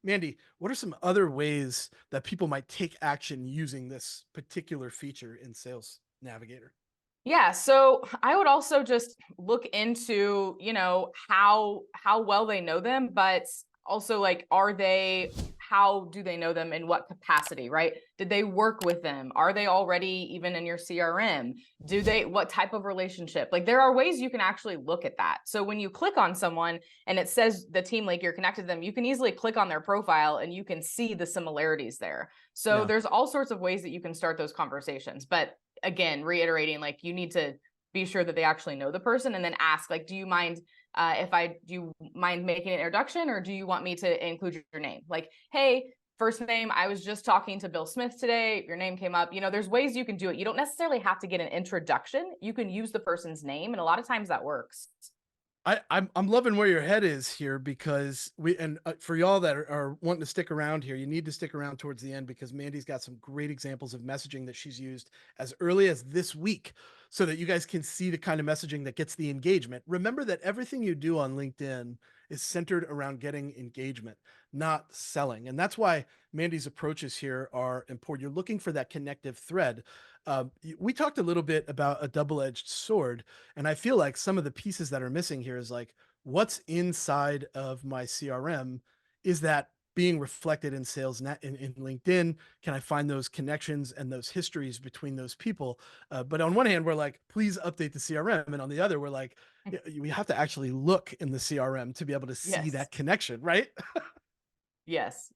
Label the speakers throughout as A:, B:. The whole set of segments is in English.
A: Mandy, what are some other ways that people might take action using this particular feature in Sales Navigator?
B: Yeah, so I would also just look into, how well they know them, but also like how do they know them in what capacity, right? Did they work with them? Are they already even in your CRM? What type of relationship? Like there are ways you can actually look at that. So when you click on someone and it says the team link, you're connected to them, you can easily click on their profile and you can see the similarities there. So
A: Yeah.
B: there's all sorts of ways that you can start those conversations. But again, reiterating, like you need to be sure that they actually know the person and then ask, like, do you mind do you mind making an introduction, or do you want me to include your name? Like, hey, first name, I was just talking to Bill Smith today, your name came up. There's ways you can do it. You don't necessarily have to get an introduction. You can use the person's name, and a lot of times that works.
A: I'm loving where your head is here because for y'all that are wanting to stick around here, you need to stick around towards the end because Mandy's got some great examples of messaging that she's used as early as this week so that you guys can see the kind of messaging that gets the engagement. Remember that everything you do on LinkedIn is centered around getting engagement, not selling. And that's why Mandy's approaches here are important. You're looking for that connective thread. We talked a little bit about a double-edged sword, and I feel like some of the pieces that are missing here is like, what's inside of my CRM? Is that being reflected in in LinkedIn? Can I find those connections and those histories between those people? But on one hand, we're like, please update the CRM. And on the other, we're like, we have to actually look in the CRM to be able to see
B: Yes.
A: that connection, right?
B: Yes.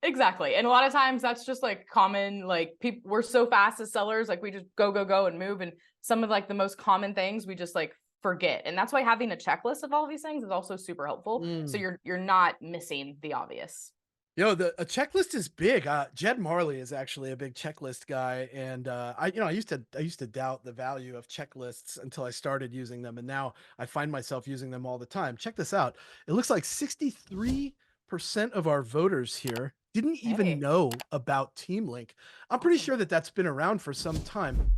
B: Exactly. And a lot of times that's just like common, like people, we're so fast as sellers, like we just go, go, go and move. And some of like the most common things we just like forget. And that's why having a checklist of all of these things is also super helpful. So
A: Mm.
B: you're not missing the obvious.
A: A checklist is big. Jed Marley is actually a big checklist guy, and I used to doubt the value of checklists until I started using them, and now I find myself using them all the time. Check this out. It looks like 63% of our voters here didn't even
B: Hey,
A: know about Team Link. I'm pretty
B: awesome.
A: sure that that's been around for some time.